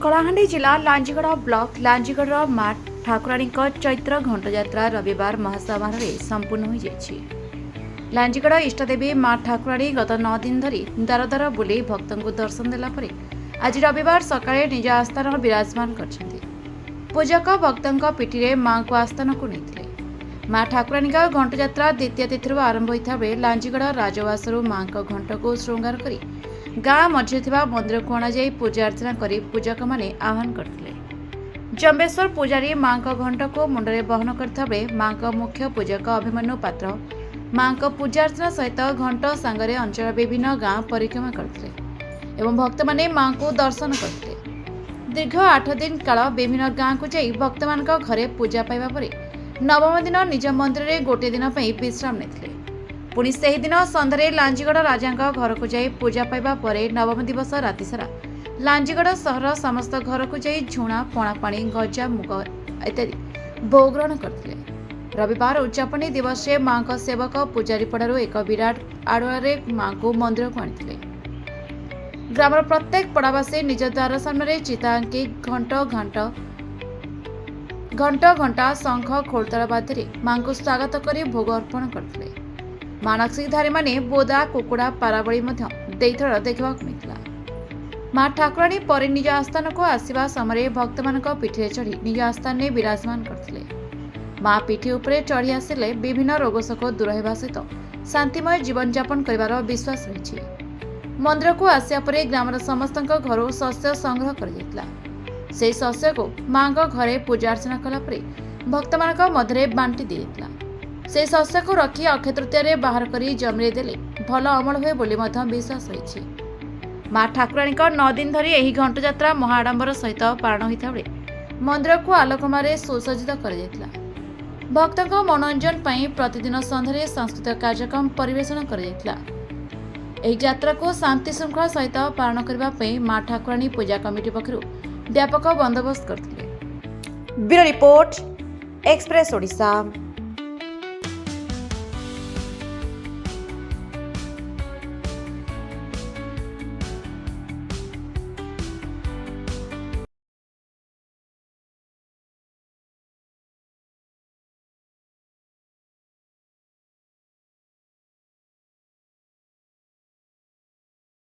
କଳାହାଣ୍ଡି ଜିଲ୍ଲା ଲାଞ୍ଜିଗଡ଼ ବ୍ଲକ ଲାଞ୍ଜିଗଡ଼ର ମା ଠାକୁରାଣୀଙ୍କ ଚୈତ୍ର ଘଣ୍ଟଯାତ୍ରା ରବିବାର ମହାସମାରୋହରେ ସମ୍ପୂର୍ଣ୍ଣ ହୋଇଯାଇଛି। ଲାଞ୍ଜିଗଡ଼ ଇଷ୍ଟଦେବୀ ମା ଠାକୁରାଣୀ ଗତ 9 ଦିନ ଧରି ଦାର ଦାର ବୁଲି ଭକ୍ତଙ୍କୁ ଦର୍ଶନ ଦେଲା ପରେ ଆଜି ରବିବାର ସକାଳେ ନିଜ ଆସ୍ଥାନ ବିରାଜମାନ କରିଛନ୍ତି। ପୂଜକ ଭକ୍ତଙ୍କ ପିଠିରେ ମାଙ୍କୁ ଆସ୍ଥାନକୁ ନେଇଥିଲେ। ମା ଠାକୁରାଣୀଙ୍କ ଘଣ୍ଟଯାତ୍ରା ଦ୍ୱିତୀୟ ତିଥିରୁ ଆରମ୍ଭ ହୋଇଥିବା ବେଳେ ଲାଞ୍ଜିଗଡ଼ ରାଜବାସରୁ ମାଙ୍କ ଘଣ୍ଟକୁ ଶୃଙ୍ଗାର କରି ଗାଁ ମଝିରେ ଥିବା ମନ୍ଦିରକୁ ଅଣାଯାଇ ପୂଜା ଅର୍ଚ୍ଚନା କରି ପୂଜକମାନେ ଆହ୍ୱାନ କରିଥିଲେ। ଜମ୍ବେଶ୍ୱର ପୂଜାରୀ ମାଙ୍କ ଘଣ୍ଟକୁ ମୁଣ୍ଡରେ ବହନ କରିଥିବା ବେଳେ ମାଙ୍କ ମୁଖ୍ୟ ପୂଜକ ଅଭିମନ୍ୟୁ ପାତ୍ର ମାଙ୍କ ପୂଜାର୍ଚ୍ଚନା ସହିତ ଘଣ୍ଟ ସାଙ୍ଗରେ ଅଞ୍ଚଳ ବିଭିନ୍ନ ଗାଁ ପରିକ୍ରମା କରିଥିଲେ ଏବଂ ଭକ୍ତମାନେ ମାଙ୍କୁ ଦର୍ଶନ କରିଥିଲେ। ଦୀର୍ଘ 8 ଦିନ କାଳ ବିଭିନ୍ନ ଗାଁକୁ ଯାଇ ଭକ୍ତମାନଙ୍କ ଘରେ ପୂଜା ପାଇବା ପରେ ନବମ ଦିନ ନିଜ ମନ୍ଦିରରେ ଗୋଟିଏ ଦିନ ପାଇଁ ବିଶ୍ରାମ ନେଇଥିଲେ। ପୁଣି ସେହିଦିନ ସନ୍ଧ୍ୟାରେ ଲାଞ୍ଜିଗଡ଼ ରାଜାଙ୍କ ଘରକୁ ଯାଇ ପୂଜା ପାଇବା ପରେ ନବମ ଦିବସ ରାତିସାରା ଲାଞ୍ଜିଗଡ଼ ସହର ସମସ୍ତ ଘରକୁ ଯାଇ ଝୁଣା ପଣାପାଣି ଗଜା ମୁଗ ଇତ୍ୟାଦି ଭୋଗ ଗ୍ରହଣ କରିଥିଲେ। ରବିବାର ଉଦ୍ଯାପନୀ ଦିବସରେ ମାଙ୍କ ସେବକ ପୂଜାରୀପଡ଼ାରୁ ଏକ ବିରାଟ ଆଡ଼ୁଆରେ ମାଙ୍କୁ ମନ୍ଦିରକୁ ଆଣିଥିଲେ। ଗ୍ରାମର ପ୍ରତ୍ୟେକ ପଡ଼ାବାସୀ ନିଜ ଦ୍ୱାର ସାମ୍ନାରେ ଚିତା ଆଙ୍କି ଘଣ୍ଟା ଶଙ୍ଖ ଖୋଳତାଳ ବାଦ୍ୟରେ ମାଙ୍କୁ ସ୍ୱାଗତ କରି ଭୋଗ ଅର୍ପଣ କରିଥିଲେ। ମାନସିକଧାରୀମାନେ ବୋଦା କୁକୁଡ଼ା ପାରାବଳି ମଧ୍ୟ ଦେଇଥିବାର ଦେଖିବାକୁ ମିଳିଥିଲା। ମା ଠାକୁରାଣୀ ପରେ ନିଜ ଆସ୍ଥାନକୁ ଆସିବା ସମୟରେ ଭକ୍ତମାନଙ୍କ ପିଠିରେ ଚଢ଼ି ନିଜ ଆସ୍ଥାନରେ ବିରାଜମାନ କରିଥିଲେ। ମା ପିଠି ଉପରେ ଚଢ଼ି ଆସିଲେ ବିଭିନ୍ନ ରୋଗଶୋକ ଦୂର ହେବା ସହିତ ଶାନ୍ତିମୟ ଜୀବନଯାପନ କରିବାର ବିଶ୍ୱାସ ରହିଛି। ମନ୍ଦିରକୁ ଆସିବା ପରେ ଗ୍ରାମର ସମସ୍ତଙ୍କ ଘରୁ ଶସ୍ୟ ସଂଗ୍ରହ କରାଯାଇଥିଲା। ସେହି ଶସ୍ୟକୁ ମାଙ୍କ ଘରେ ପୂଜା ଅର୍ଚ୍ଚନା କଲା ପରେ ଭକ୍ତମାନଙ୍କ ମଧ୍ୟରେ ବାଣ୍ଟି ଦିଆଯାଇଥିଲା। ସେହି ଶସ୍ୟକୁ ରଖି ଅକ୍ଷୟ ତୃତୀୟାରେ ବାହାର କରି ଜମିରେ ଦେଲେ ଭଲ ଅମଳ ହୁଏ ବୋଲି ମଧ୍ୟ ବିଶ୍ୱାସ ରହିଛି। ମା ଠାକୁରାଣୀଙ୍କ 9 ଦିନ ଧରି ଏହି ଘଣ୍ଟଯାତ୍ରା ମହା ଆଡ଼ମ୍ବର ସହିତ ପାଳନ ହୋଇଥିବା ବେଳେ ମନ୍ଦିରକୁ ଆଲୋକମାରେ ସୁସଜ୍ଜିତ କରାଯାଇଥିଲା। ଭକ୍ତଙ୍କ ମନୋରଞ୍ଜନ ପାଇଁ ପ୍ରତିଦିନ ସନ୍ଧ୍ୟାରେ ସାଂସ୍କୃତିକ କାର୍ଯ୍ୟକ୍ରମ ପରିବେଷଣ କରାଯାଇଥିଲା। ଏହି ଯାତ୍ରାକୁ ଶାନ୍ତି ଶୃଙ୍ଖଳା ସହିତ ପାଳନ କରିବା ପାଇଁ ମା ଠାକୁରାଣୀ ପୂଜା କମିଟି ପକ୍ଷରୁ ବ୍ୟାପକ ବନ୍ଦୋବସ୍ତ କରିଥିଲେ। Bureau report, express Odisha.